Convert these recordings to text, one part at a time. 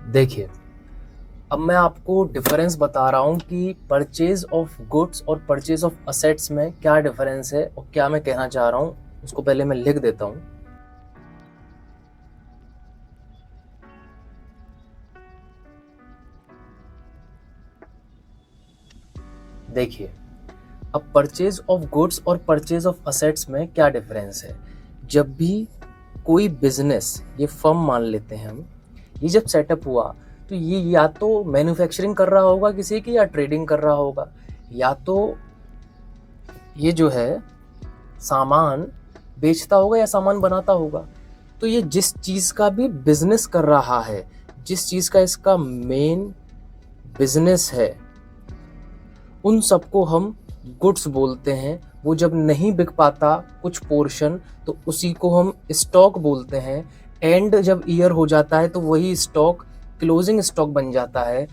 देखिए, अब मैं आपको डिफरेंस बता रहा हूँ कि परचेज ऑफ गुड्स और परचेज ऑफ असेट्स में क्या डिफरेंस है और क्या मैं कहना चाह रहा हूँ। उसको पहले मैं लिख देता हूँ। देखिए, अब परचेज ऑफ गुड्स और परचेज ऑफ असेट्स में क्या डिफरेंस है। जब भी कोई बिजनेस, ये फर्म मान लेते हैं हम, ये जब सेटअप हुआ तो ये या तो मैन्युफैक्चरिंग कर रहा होगा किसी की, या ट्रेडिंग कर रहा होगा, या तो ये जो है सामान बेचता होगा या सामान बनाता होगा। तो ये जिस चीज़ का भी बिजनेस कर रहा है, जिस चीज़ का इसका मेन बिजनेस है, उन सबको हम गुड्स बोलते हैं। वो जब नहीं बिक पाता कुछ पोर्शन, तो उसी को हम स्टॉक बोलते हैं। एंड जब ईयर हो जाता है तो वही स्टॉक क्लोजिंग स्टॉक बन जाता है।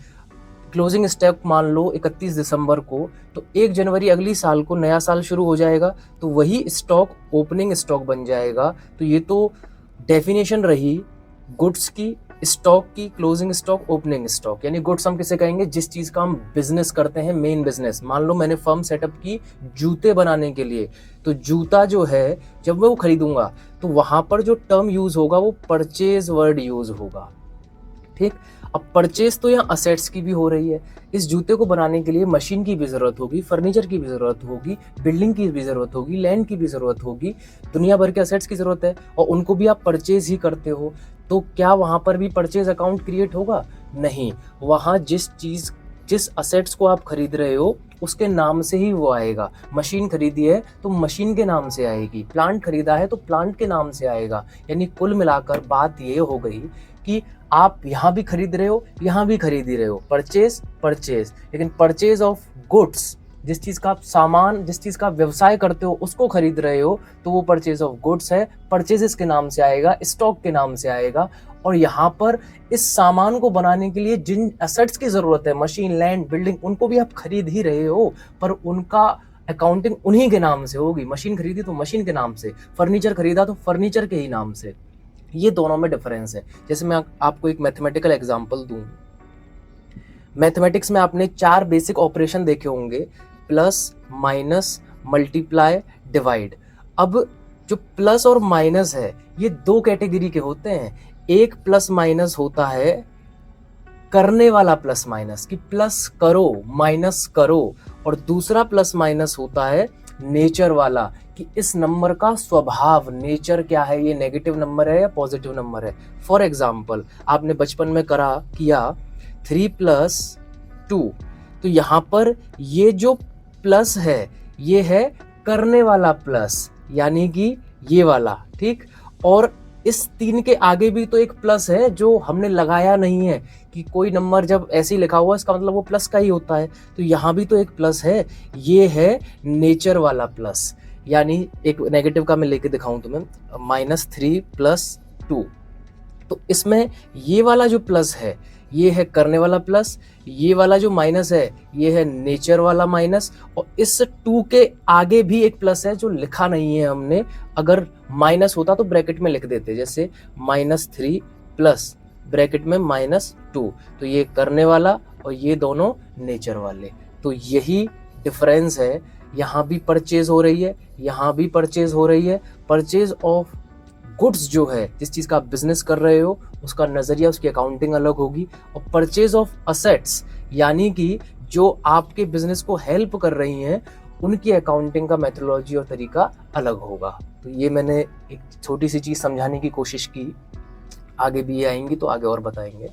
क्लोजिंग स्टॉक मान लो 31 दिसंबर को, तो 1 जनवरी अगली साल को नया साल शुरू हो जाएगा, तो वही स्टॉक ओपनिंग स्टॉक बन जाएगा। तो ये तो डेफिनेशन रही गुड्स की, स्टॉक की, क्लोजिंग स्टॉक, ओपनिंग स्टॉक। यानी गुड्स हम किसे कहेंगे, जिस चीज़ का हम बिजनेस करते हैं, मेन बिजनेस। मान लो मैंने फर्म सेटअप की जूते बनाने के लिए, तो जूता जो है जब मैं वो खरीदूंगा तो वहाँ पर जो टर्म यूज़ होगा वो परचेज वर्ड यूज़ होगा। ठीक। अब परचेज तो यहाँ असेट्स की भी हो रही है। इस जूते को बनाने के लिए मशीन की भी ज़रूरत होगी, फर्नीचर की भी ज़रूरत होगी, बिल्डिंग की भी ज़रूरत होगी, लैंड की भी ज़रूरत होगी, दुनिया भर के असेट्स की ज़रूरत है, और उनको भी आप परचेज ही करते हो। तो क्या वहाँ पर भी परचेज अकाउंट क्रिएट होगा? नहीं। वहाँ जिस असेट्स को आप खरीद रहे हो उसके नाम से ही वो आएगा। मशीन खरीदी है तो मशीन के नाम से आएगी, प्लांट खरीदा है तो प्लांट के नाम से आएगा। यानी कुल मिलाकर बात ये हो गई कि आप यहाँ भी खरीद रहे हो, यहाँ भी खरीद ही रहे हो, परचेज परचेज। लेकिन परचेज ऑफ गुड्स, जिस चीज़ का आप सामान, जिस चीज़ का व्यवसाय करते हो उसको खरीद रहे हो, तो वो परचेज ऑफ गुड्स है, परचेजेस के नाम से आएगा, स्टॉक के नाम से आएगा। और यहाँ पर इस सामान को बनाने के लिए जिन एसेट्स की ज़रूरत है, मशीन, लैंड, बिल्डिंग, उनको भी आप खरीद ही रहे हो, पर उनका अकाउंटिंग उन्हीं के नाम से होगी। मशीन खरीदी तो मशीन के नाम से, फर्नीचर खरीदा तो फर्नीचर के ही नाम से। ये दोनों में डिफरेंस है। जैसे मैं आपको एक मैथमेटिकल एग्जांपल दूं। मैथमेटिक्स में आपने 4 बेसिक ऑपरेशन देखे होंगे, प्लस, माइनस, मल्टीप्लाई, डिवाइड। अब जो प्लस और माइनस है ये 2 कैटेगरी के होते हैं। एक प्लस माइनस होता है करने वाला प्लस माइनस, कि प्लस करो माइनस करो, और दूसरा प्लस माइनस होता है नेचर वाला, कि इस नंबर का स्वभाव, नेचर क्या है, ये नेगेटिव नंबर है या पॉजिटिव नंबर है। फॉर एग्जाम्पल, आपने बचपन में किया 3 + 2, तो यहाँ पर ये जो प्लस है ये है करने वाला प्लस, यानी कि ये वाला। ठीक। और इस 3 के आगे भी तो एक प्लस है जो हमने लगाया नहीं है, कि कोई नंबर जब ऐसे ही लिखा हुआ है इसका मतलब वो प्लस का ही होता है। तो यहाँ भी तो एक प्लस है, ये है नेचर वाला प्लस। यानी एक नेगेटिव का मैं लेके दिखाऊं तुम्हें, -3 + 2, तो इसमें ये वाला जो प्लस है ये है करने वाला प्लस, ये वाला जो माइनस है ये है नेचर वाला माइनस, और इस 2 के आगे भी एक प्लस है जो लिखा नहीं है हमने। अगर माइनस होता तो ब्रैकेट में लिख देते, जैसे -3 प्लस ब्रैकेट में -2, तो ये करने वाला और ये दोनों नेचर वाले। तो यही डिफरेंस है। यहाँ भी परचेज हो रही है, यहाँ भी परचेज हो रही है। परचेज ऑफ गुड्स जो है, जिस चीज़ का आप बिजनेस कर रहे हो उसका नज़रिया, उसकी अकाउंटिंग अलग होगी। और परचेज ऑफ असेट्स, यानी कि जो आपके बिजनेस को हेल्प कर रही हैं, उनकी अकाउंटिंग का मेथोडोलॉजी और तरीका अलग होगा। तो ये मैंने एक छोटी सी चीज़ समझाने की कोशिश की। आगे भी ये आएंगी तो आगे और बताएंगे।